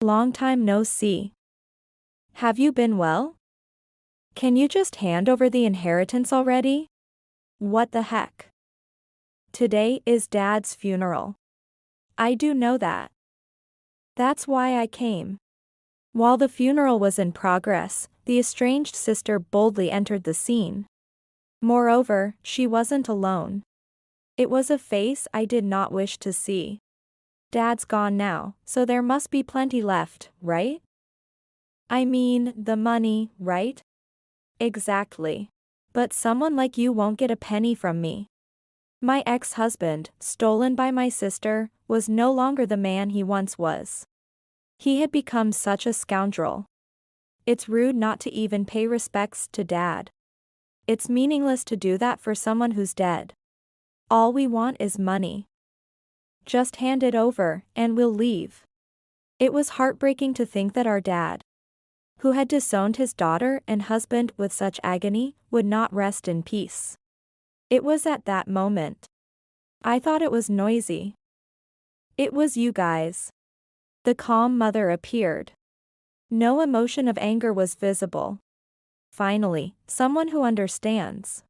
Long time no see. Have you been well? Can you just hand over the inheritance already? What the heck? Today is Dad's funeral. I do know that. That's why I came. While the funeral was in progress, the estranged sister boldly entered the scene. Moreover, she wasn't alone. It was a face I did not wish to see. Dad's gone now, so there must be plenty left, right? I mean, the money, right? Exactly. But someone like you won't get a penny from me. My ex-husband, stolen by my sister, was no longer the man he once was. He had become such a scoundrel. It's rude not to even pay respects to Dad. It's meaningless to do that for someone who's dead. All we want is money. Just hand it over, and we'll leave. It was heartbreaking to think that our dad, who had disowned his daughter and husband with such agony, would not rest in peace. It was at that moment I thought it was noisy. It was you guys. The calm mother appeared. No emotion of anger was visible. Finally, someone who understands.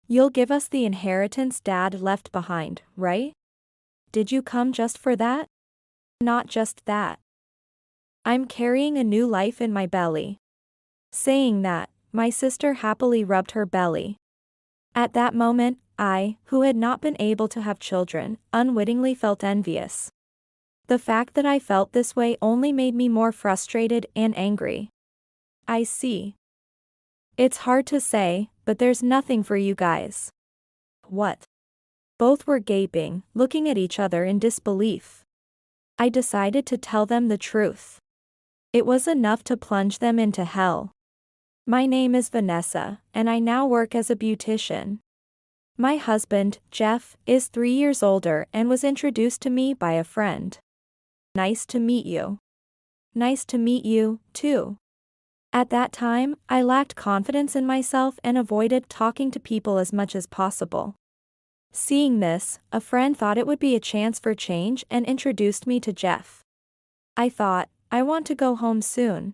You'll give us the inheritance Dad left behind, right? Did you come just for that? Not just that. I'm carrying a new life in my belly. Saying that, my sister happily rubbed her belly. At that moment, I, who had not been able to have children, unwittingly felt envious. The fact that I felt this way only made me more frustrated and angry. I see. It's hard to say, but there's nothing for you guys. What? Both were gaping, looking at each other in disbelief. I decided to tell them the truth. It was enough to plunge them into hell. My name is Vanessa, and I now work as a beautician. My husband, Jeff, is 3 years older and was introduced to me by a friend. Nice to meet you. Nice to meet you, too. At that time, I lacked confidence in myself and avoided talking to people as much as possible. Seeing this, a friend thought it would be a chance for change and introduced me to Jeff. I thought, I want to go home soon.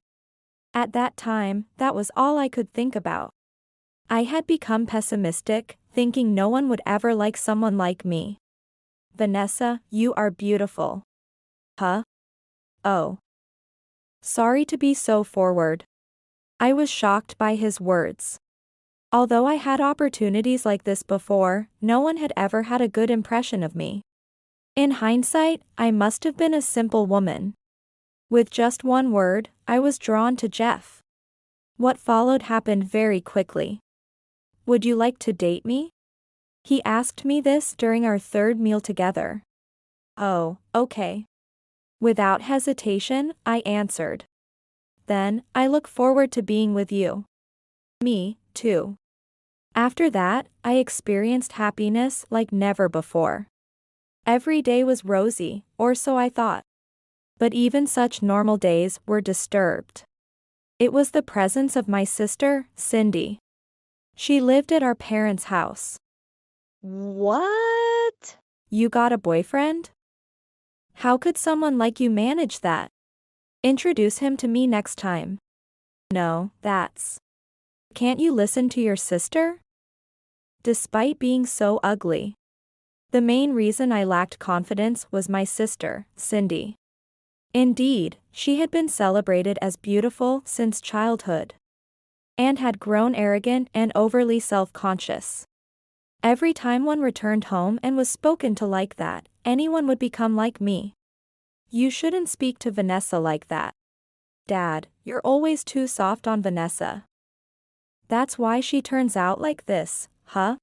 At that time, that was all I could think about. I had become pessimistic, thinking no one would ever like someone like me. Vanessa, you are beautiful. Huh? Oh. Sorry to be so forward. I was shocked by his words. Although I had opportunities like this before, no one had ever had a good impression of me. In hindsight, I must have been a simple woman. With just one word, I was drawn to Jeff. What followed happened very quickly. Would you like to date me? He asked me this during our third meal together. Oh, okay. Without hesitation, I answered. Then, I look forward to being with you. Me, too. After that, I experienced happiness like never before. Every day was rosy, or so I thought. But even such normal days were disturbed. It was the presence of my sister, Cindy. She lived at our parents' house. What? You got a boyfriend? How could someone like you manage that? Introduce him to me next time. No, that's. Can't you listen to your sister? Despite being so ugly. The main reason I lacked confidence was my sister, Cindy. Indeed, she had been celebrated as beautiful since childhood. And had grown arrogant and overly self-conscious. Every time one returned home and was spoken to like that, anyone would become like me. You shouldn't speak to Vanessa like that. Dad, you're always too soft on Vanessa. That's why she turns out like this, huh?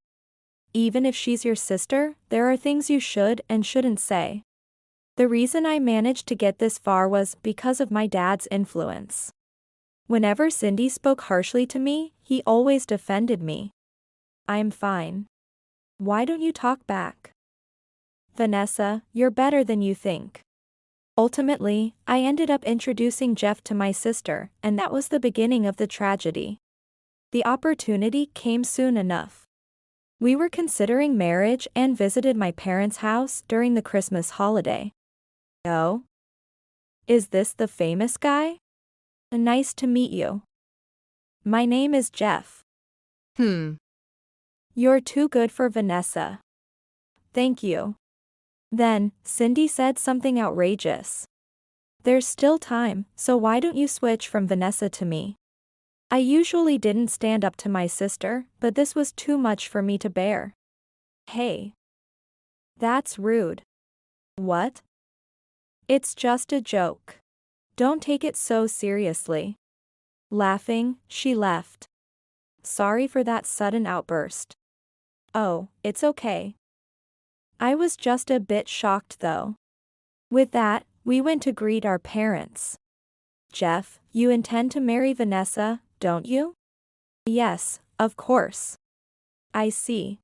Even if she's your sister, there are things you should and shouldn't say. The reason I managed to get this far was because of my dad's influence. Whenever Cindy spoke harshly to me, he always defended me. I'm fine. Why don't you talk back? Vanessa, you're better than you think. Ultimately, I ended up introducing Jeff to my sister, and that was the beginning of the tragedy. The opportunity came soon enough. We were considering marriage and visited my parents' house during the Christmas holiday. Oh? Is this the famous guy? Nice to meet you. My name is Jeff. You're too good for Vanessa. Thank you. Then, Cindy said something outrageous. There's still time, so why don't you switch from Vanessa to me? I usually didn't stand up to my sister, but this was too much for me to bear. Hey. That's rude. What? It's just a joke. Don't take it so seriously. Laughing, she left. Sorry for that sudden outburst. Oh, it's okay. I was just a bit shocked though. With that, we went to greet our parents. Jeff, you intend to marry Vanessa, don't you? Yes, of course. I see.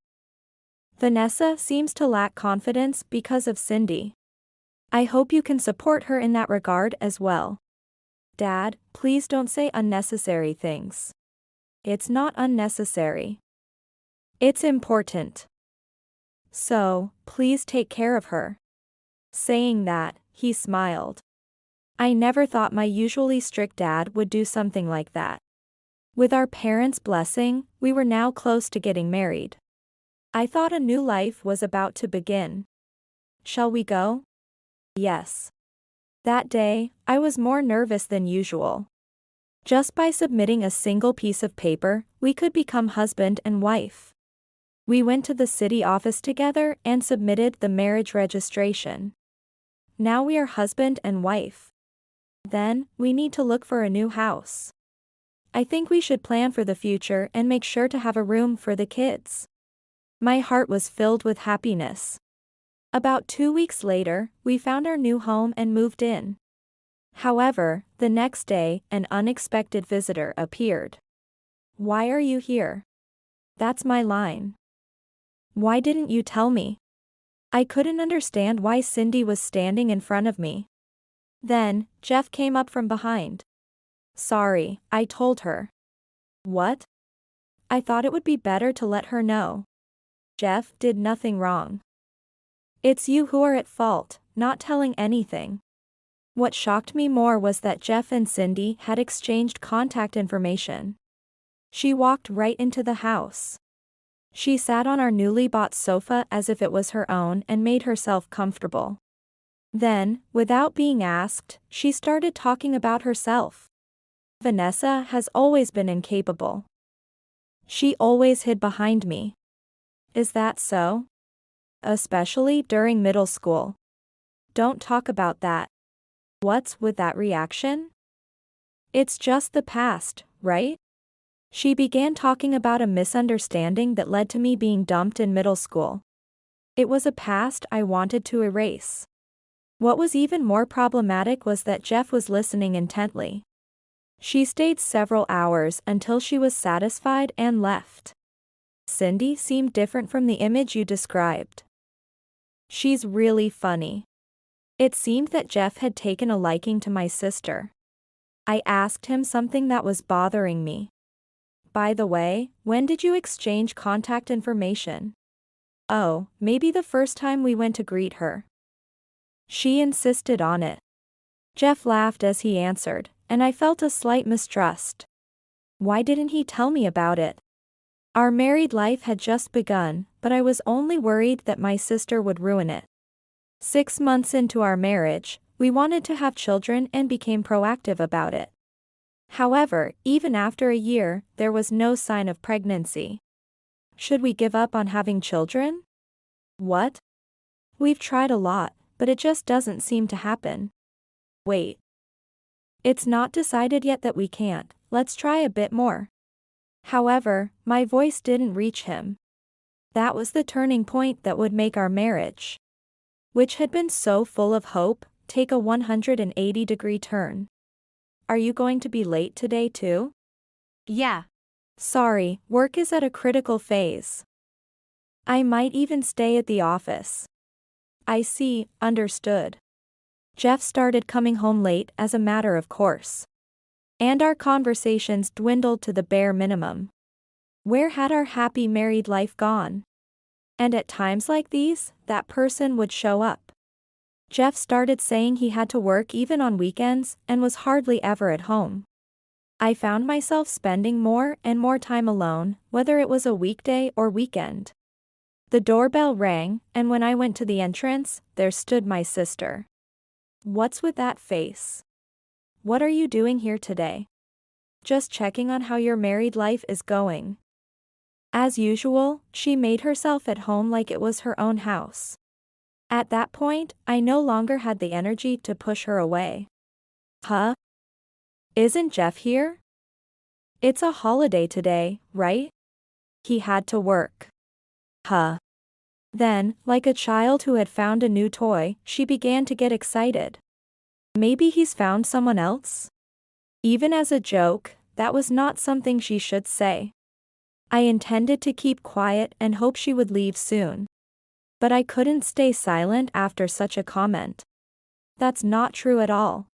Vanessa seems to lack confidence because of Cindy. I hope you can support her in that regard as well. Dad, please don't say unnecessary things. It's not unnecessary. It's important. So, please take care of her. Saying that, he smiled. I never thought my usually strict dad would do something like that. With our parents' blessing, we were now close to getting married. I thought a new life was about to begin. Shall we go? Yes. That day, I was more nervous than usual. Just by submitting a single piece of paper, we could become husband and wife. We went to the city office together and submitted the marriage registration. Now we are husband and wife. Then, we need to look for a new house. I think we should plan for the future and make sure to have a room for the kids. My heart was filled with happiness. About 2 weeks later, we found our new home and moved in. However, the next day, an unexpected visitor appeared. Why are you here? That's my line. Why didn't you tell me? I couldn't understand why Cindy was standing in front of me. Then, Jeff came up from behind. Sorry, I told her. What? I thought it would be better to let her know. Jeff did nothing wrong. It's you who are at fault, not telling anything. What shocked me more was that Jeff and Cindy had exchanged contact information. She walked right into the house. She sat on our newly bought sofa as if it was her own and made herself comfortable. Then, without being asked, she started talking about herself. Vanessa has always been incapable. She always hid behind me. Is that so? Especially during middle school. Don't talk about that. What's with that reaction? It's just the past, right? She began talking about a misunderstanding that led to me being dumped in middle school. It was a past I wanted to erase. What was even more problematic was that Jeff was listening intently. She stayed several hours until she was satisfied and left. Cindy seemed different from the image you described. She's really funny. It seemed that Jeff had taken a liking to my sister. I asked him something that was bothering me. By the way, when did you exchange contact information? Oh, maybe the first time we went to greet her. She insisted on it. Jeff laughed as he answered, and I felt a slight mistrust. Why didn't he tell me about it? Our married life had just begun, but I was only worried that my sister would ruin it. 6 months into our marriage, we wanted to have children and became proactive about it. However, even after a year, there was no sign of pregnancy. Should we give up on having children? What? We've tried a lot, but it just doesn't seem to happen. Wait. It's not decided yet that we can't, let's try a bit more. However, my voice didn't reach him. That was the turning point that would make our marriage, which had been so full of hope, take a 180-degree turn. Are you going to be late today too? Yeah. Sorry, work is at a critical phase. I might even stay at the office. I see, understood. Jeff started coming home late as a matter of course. And our conversations dwindled to the bare minimum. Where had our happy married life gone? And at times like these, that person would show up. Jeff started saying he had to work even on weekends and was hardly ever at home. I found myself spending more and more time alone, whether it was a weekday or weekend. The doorbell rang, and when I went to the entrance, there stood my sister. "What's with that face? What are you doing here today?" "Just checking on how your married life is going." As usual, she made herself at home like it was her own house. At that point, I no longer had the energy to push her away. "Huh? Isn't Jeff here? It's a holiday today, right? He had to work." "Huh?" Then, like a child who had found a new toy, she began to get excited. "Maybe he's found someone else?" Even as a joke, that was not something she should say. I intended to keep quiet and hope she would leave soon. But I couldn't stay silent after such a comment. "That's not true at all.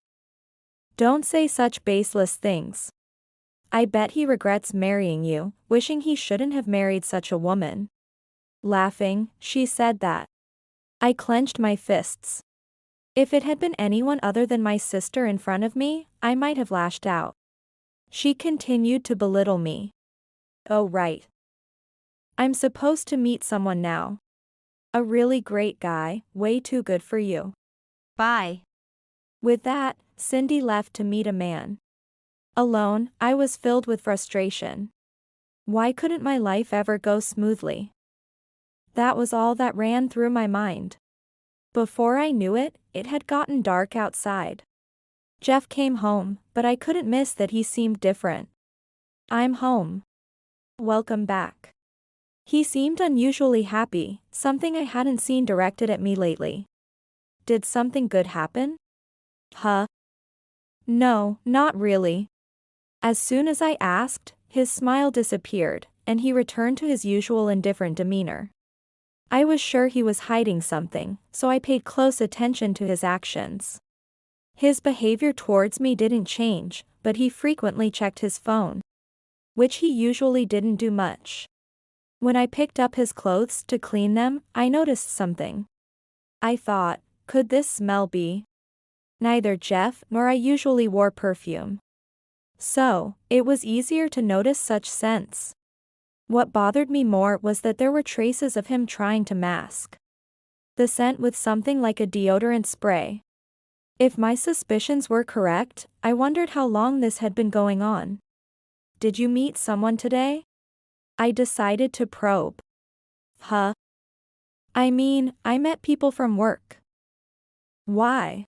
Don't say such baseless things. I bet he regrets marrying you, wishing he shouldn't have married such a woman." Laughing, she said that. I clenched my fists. If it had been anyone other than my sister in front of me, I might have lashed out. She continued to belittle me. "Oh right. I'm supposed to meet someone now. A really great guy, way too good for you. Bye." With that, Cindy left to meet a man. Alone, I was filled with frustration. Why couldn't my life ever go smoothly? That was all that ran through my mind. Before I knew it, it had gotten dark outside. Jeff came home, but I couldn't miss that he seemed different. "I'm home. Welcome back." He seemed unusually happy, something I hadn't seen directed at me lately. "Did something good happen?" "Huh? No, not really." As soon as I asked, his smile disappeared, and he returned to his usual indifferent demeanor. I was sure he was hiding something, so I paid close attention to his actions. His behavior towards me didn't change, but he frequently checked his phone, which he usually didn't do much. When I picked up his clothes to clean them, I noticed something. I thought, could this smell be? Neither Jeff nor I usually wore perfume. So, it was easier to notice such scents. What bothered me more was that there were traces of him trying to mask the scent with something like a deodorant spray. If my suspicions were correct, I wondered how long this had been going on. "Did you meet someone today?" I decided to probe. "Huh? I mean, I met people from work." "Why?"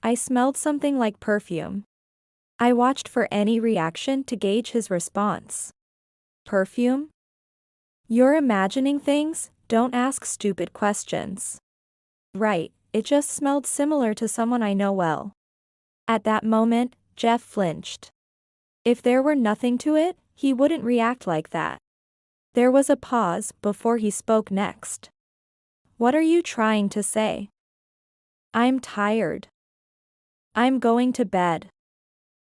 I smelled something like perfume." I watched for any reaction to gauge his response. "Perfume? You're imagining things, don't ask stupid questions." "Right, it just smelled similar to someone I know well." At that moment, Jeff flinched. If there were nothing to it, he wouldn't react like that. There was a pause before he spoke next. "What are you trying to say?" "I'm tired. I'm going to bed."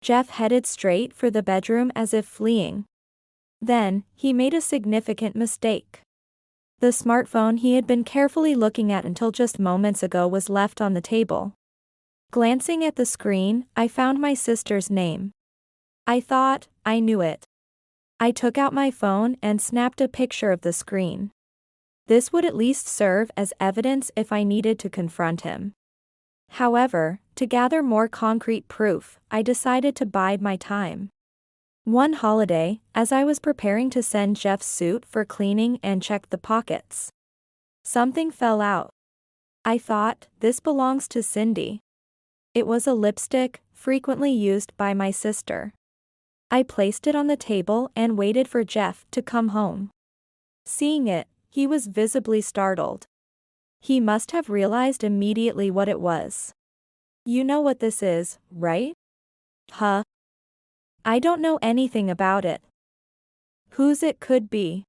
Jeff headed straight for the bedroom as if fleeing. Then, he made a significant mistake. The smartphone he had been carefully looking at until just moments ago was left on the table. Glancing at the screen, I found my sister's name. I thought, I knew it. I took out my phone and snapped a picture of the screen. This would at least serve as evidence if I needed to confront him. However, to gather more concrete proof, I decided to bide my time. One holiday, as I was preparing to send Jeff's suit for cleaning and check the pockets, something fell out. I thought, this belongs to Cindy. It was a lipstick, frequently used by my sister. I placed it on the table and waited for Jeff to come home. Seeing it, he was visibly startled. He must have realized immediately what it was. "You know what this is, right?" "Huh? I don't know anything about it." "Whose it could be?"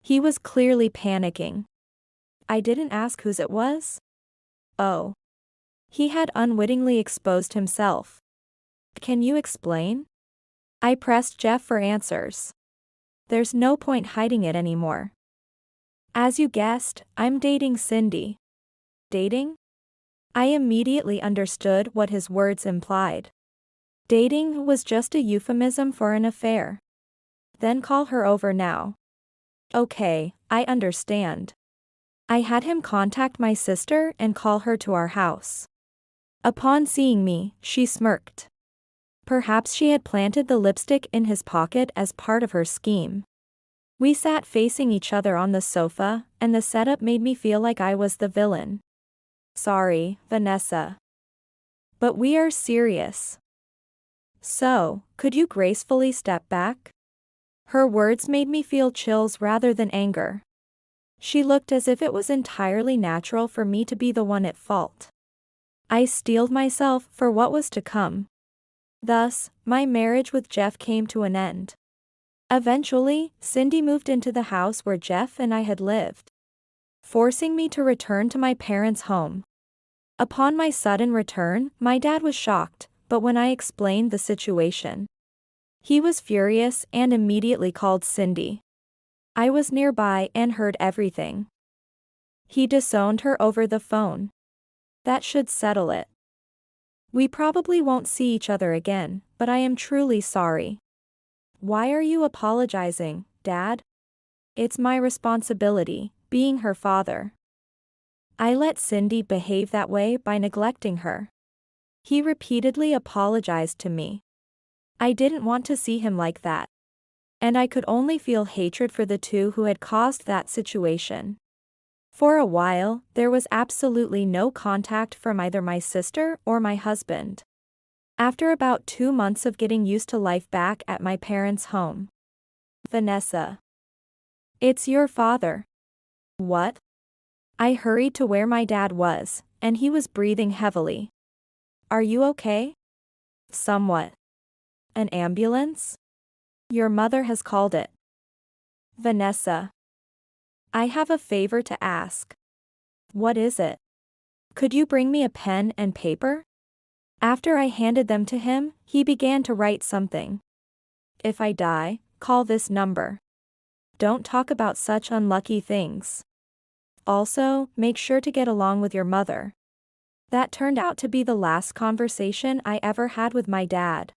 He was clearly panicking. I didn't ask whose it was? Oh. He had unwittingly exposed himself. "Can you explain?" I pressed Jeff for answers. "There's no point hiding it anymore. As you guessed, I'm dating Cindy." "Dating?" I immediately understood what his words implied. Dating was just a euphemism for an affair. Then call her over now. Okay, I understand. I had him contact my sister and call her to our house. Upon seeing me, she smirked. Perhaps she had planted the lipstick in his pocket as part of her scheme. We sat facing each other on the sofa, and the setup made me feel like I was the villain. Sorry, Vanessa. But we are serious. So, could you gracefully step back? Her words made me feel chills rather than anger. She looked as if it was entirely natural for me to be the one at fault. I steeled myself for what was to come. Thus, my marriage with Jeff came to an end. Eventually, Cindy moved into the house where Jeff and I had lived, forcing me to return to my parents' home. Upon my sudden return, my dad was shocked, but when I explained the situation, he was furious and immediately called Cindy. I was nearby and heard everything. He disowned her over the phone. That should settle it. We probably won't see each other again, but I am truly sorry. Why are you apologizing, Dad? It's my responsibility, being her father. I let Cindy behave that way by neglecting her. He repeatedly apologized to me. I didn't want to see him like that. And I could only feel hatred for the two who had caused that situation. For a while, there was absolutely no contact from either my sister or my husband. After about 2 months of getting used to life back at my parents' home. Vanessa. It's your father. What? I hurried to where my dad was, and he was breathing heavily. Are you okay? Somewhat. An ambulance? Your mother has called it. Vanessa. I have a favor to ask. What is it? Could you bring me a pen and paper? After I handed them to him, he began to write something. If I die, call this number. Don't talk about such unlucky things. Also, make sure to get along with your mother. That turned out to be the last conversation I ever had with my dad.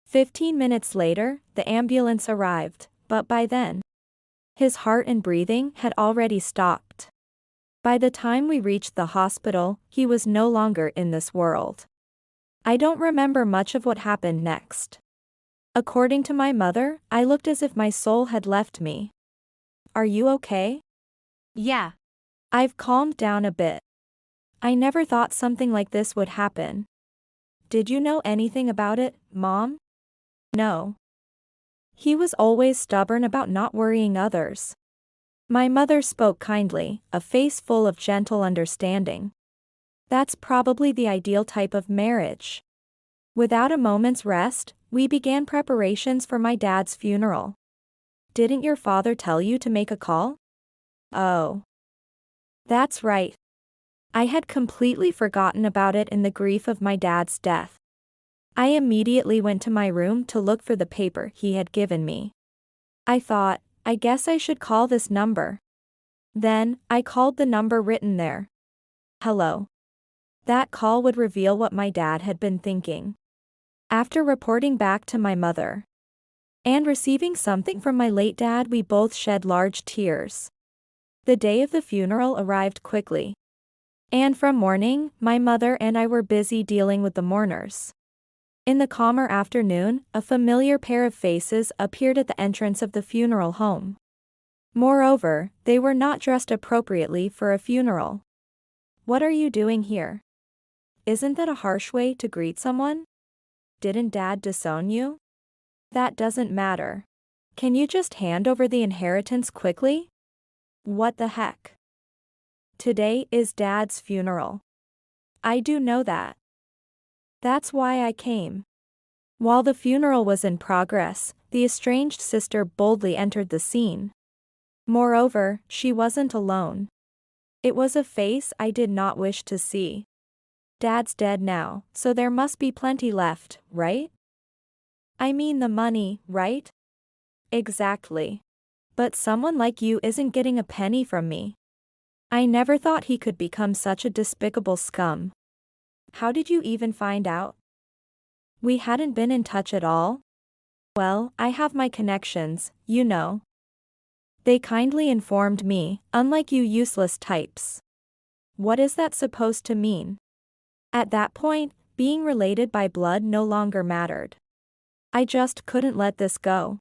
15 minutes later, the ambulance arrived, but by then, his heart and breathing had already stopped. By the time we reached the hospital, he was no longer in this world. I don't remember much of what happened next. According to my mother, I looked as if my soul had left me. Are you okay? Yeah. I've calmed down a bit. I never thought something like this would happen. Did you know anything about it, Mom? No. He was always stubborn about not worrying others. My mother spoke kindly, a face full of gentle understanding. That's probably the ideal type of marriage. Without a moment's rest, we began preparations for my dad's funeral. Didn't your father tell you to make a call? Oh. That's right. I had completely forgotten about it in the grief of my dad's death. I immediately went to my room to look for the paper he had given me. I thought, I guess I should call this number. Then, I called the number written there. Hello. That call would reveal what my dad had been thinking. After reporting back to my mother and receiving something from my late dad, we both shed large tears. The day of the funeral arrived quickly. And from morning, my mother and I were busy dealing with the mourners. In the calmer afternoon, a familiar pair of faces appeared at the entrance of the funeral home. Moreover, they were not dressed appropriately for a funeral. What are you doing here? Isn't that a harsh way to greet someone? Didn't Dad disown you? That doesn't matter. Can you just hand over the inheritance quickly? What the heck? Today is Dad's funeral. I do know that. That's why I came. While the funeral was in progress, the estranged sister boldly entered the scene. Moreover, she wasn't alone. It was a face I did not wish to see. Dad's dead now, so there must be plenty left, right? I mean the money, right? Exactly. But someone like you isn't getting a penny from me. I never thought he could become such a despicable scum. How did you even find out? We hadn't been in touch at all? Well, I have my connections, you know. They kindly informed me, unlike you useless types. What is that supposed to mean? At that point, being related by blood no longer mattered. I just couldn't let this go.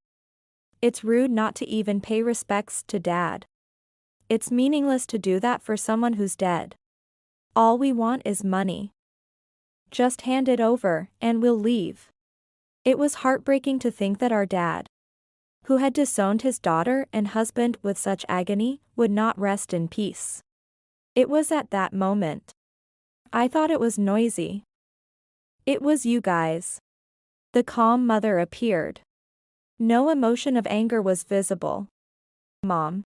It's rude not to even pay respects to Dad. It's meaningless to do that for someone who's dead. All we want is money. Just hand it over, and we'll leave. It was heartbreaking to think that our dad, who had disowned his daughter and husband with such agony, would not rest in peace. It was at that moment I thought it was noisy. It was you guys. The calm mother appeared. No emotion of anger was visible. Mom.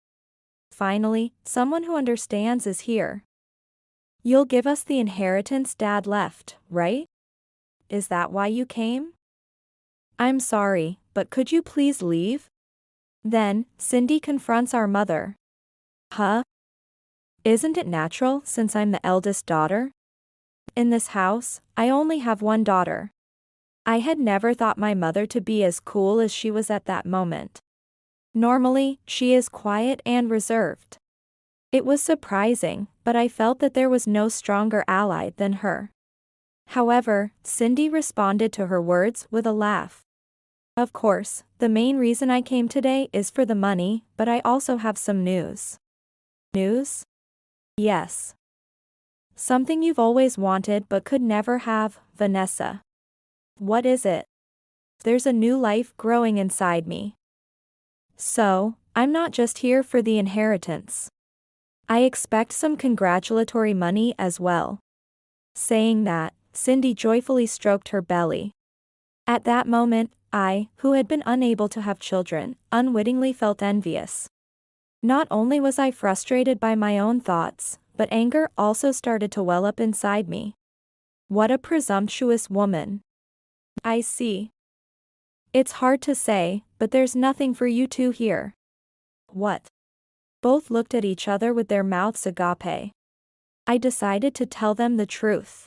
Finally, someone who understands is here. You'll give us the inheritance Dad left, right? Is that why you came? I'm sorry, but could you please leave? Then, Cindy confronts our mother. Huh? Isn't it natural since I'm the eldest daughter? In this house, I only have one daughter. I had never thought my mother to be as cool as she was at that moment. Normally, she is quiet and reserved. It was surprising, but I felt that there was no stronger ally than her. However, Cindy responded to her words with a laugh. Of course, the main reason I came today is for the money, but I also have some news. News? Yes. Something you've always wanted but could never have, Vanessa. What is it? There's a new life growing inside me. So, I'm not just here for the inheritance. I expect some congratulatory money as well. Saying that, Cindy joyfully stroked her belly. At that moment, I, who had been unable to have children, unwittingly felt envious. Not only was I frustrated by my own thoughts, but anger also started to well up inside me. What a presumptuous woman. I see. It's hard to say, but there's nothing for you two here. What? Both looked at each other with their mouths agape. I decided to tell them the truth.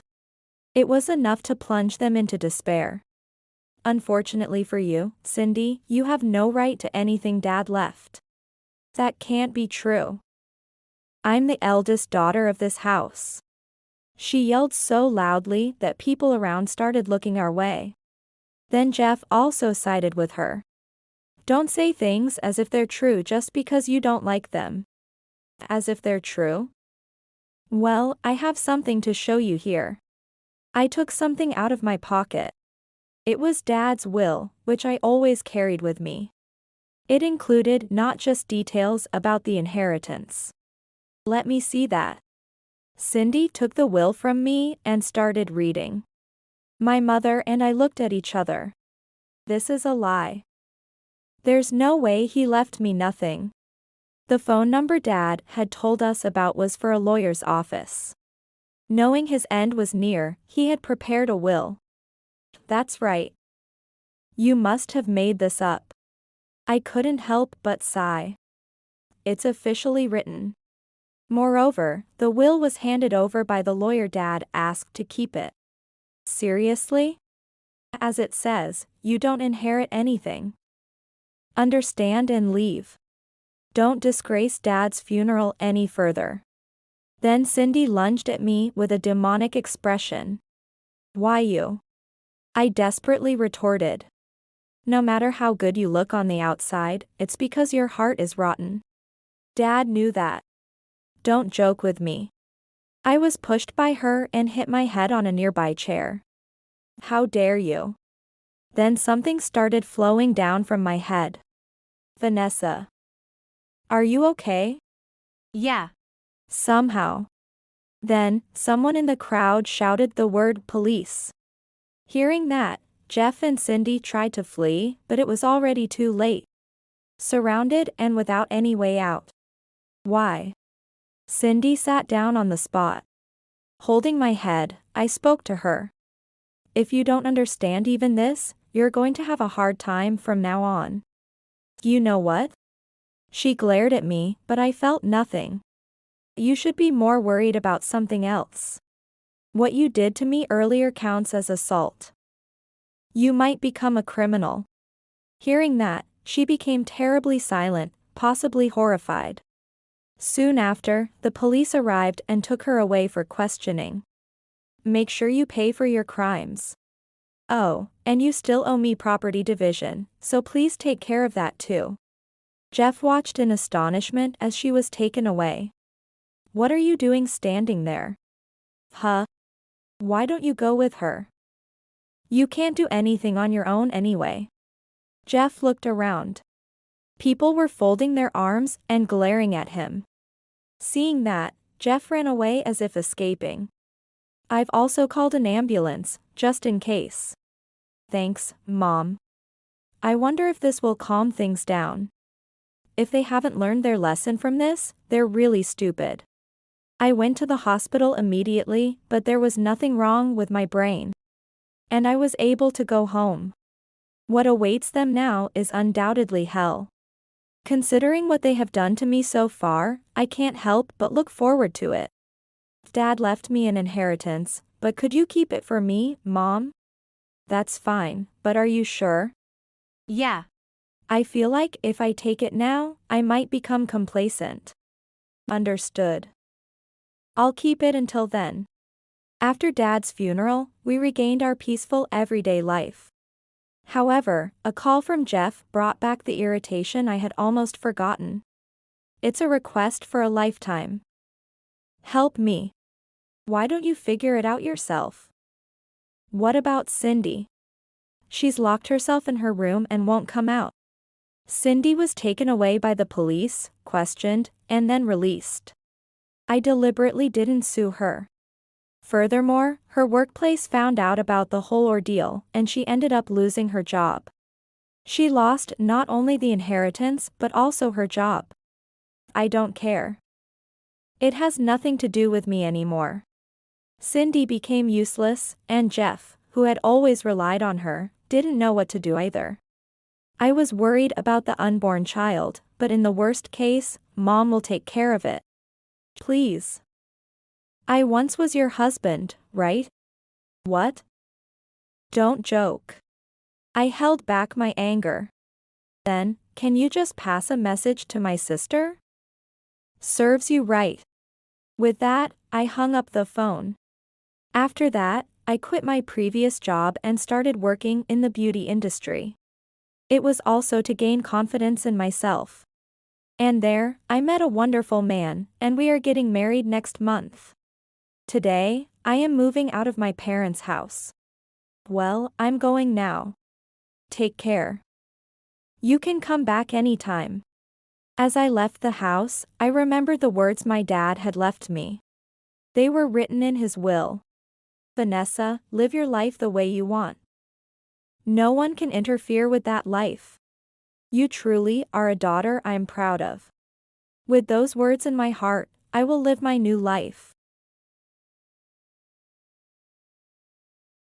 It was enough to plunge them into despair. Unfortunately for you, Cindy, you have no right to anything Dad left. That can't be true. I'm the eldest daughter of this house. She yelled so loudly that people around started looking our way. Then Jeff also sided with her. Don't say things as if they're true just because you don't like them. As if they're true? Well, I have something to show you here. I took something out of my pocket. It was Dad's will, which I always carried with me. It included not just details about the inheritance. Let me see that. Cindy took the will from me and started reading. My mother and I looked at each other. This is a lie. There's no way he left me nothing. The phone number Dad had told us about was for a lawyer's office. Knowing his end was near, he had prepared a will. That's right. You must have made this up. I couldn't help but sigh. It's officially written. Moreover, the will was handed over by the lawyer Dad asked to keep it. Seriously? As it says, you don't inherit anything. Understand and leave. Don't disgrace Dad's funeral any further. Then Cindy lunged at me with a demonic expression. Why you? I desperately retorted. No matter how good you look on the outside, it's because your heart is rotten. Dad knew that. Don't joke with me. I was pushed by her and hit my head on a nearby chair. How dare you? Then something started flowing down from my head. Vanessa. Are you okay? Yeah. Somehow. Then, someone in the crowd shouted the word police. Hearing that, Jeff and Cindy tried to flee, but it was already too late. Surrounded and without any way out. Why? Cindy sat down on the spot. Holding my head, I spoke to her. If you don't understand even this, you're going to have a hard time from now on. You know what? She glared at me, but I felt nothing. You should be more worried about something else. What you did to me earlier counts as assault. You might become a criminal. Hearing that, she became terribly silent, possibly horrified. Soon after, the police arrived and took her away for questioning. Make sure you pay for your crimes. Oh, and you still owe me property division, so please take care of that too. Jeff watched in astonishment as she was taken away. What are you doing standing there? Huh? Why don't you go with her? You can't do anything on your own anyway. Jeff looked around. People were folding their arms and glaring at him. Seeing that, Jeff ran away as if escaping. I've also called an ambulance, just in case. Thanks, Mom. I wonder if this will calm things down. If they haven't learned their lesson from this, they're really stupid. I went to the hospital immediately, but there was nothing wrong with my brain. And I was able to go home. What awaits them now is undoubtedly hell. Considering what they have done to me so far, I can't help but look forward to it. Dad left me an inheritance, but could you keep it for me, Mom? That's fine, but are you sure? Yeah. I feel like if I take it now, I might become complacent. Understood. I'll keep it until then. After Dad's funeral, we regained our peaceful everyday life. However, a call from Jeff brought back the irritation I had almost forgotten. It's a request for a lifetime. Help me. Why don't you figure it out yourself? What about Cindy? She's locked herself in her room and won't come out. Cindy was taken away by the police, questioned, and then released. I deliberately didn't sue her. Furthermore, her workplace found out about the whole ordeal, and she ended up losing her job. She lost not only the inheritance but also her job. I don't care. It has nothing to do with me anymore. Cindy became useless, and Jeff, who had always relied on her, didn't know what to do either. I was worried about the unborn child, but in the worst case, Mom will take care of it. Please. I once was your husband, right? What? Don't joke. I held back my anger. Then, can you just pass a message to my sister? Serves you right. With that, I hung up the phone. After that, I quit my previous job and started working in the beauty industry. It was also to gain confidence in myself. And there, I met a wonderful man, and we are getting married next month. Today, I am moving out of my parents' house. Well, I'm going now. Take care. You can come back anytime. As I left the house, I remembered the words my dad had left me. They were written in his will. Vanessa, live your life the way you want. No one can interfere with that life. You truly are a daughter I'm proud of. With those words in my heart, I will live my new life.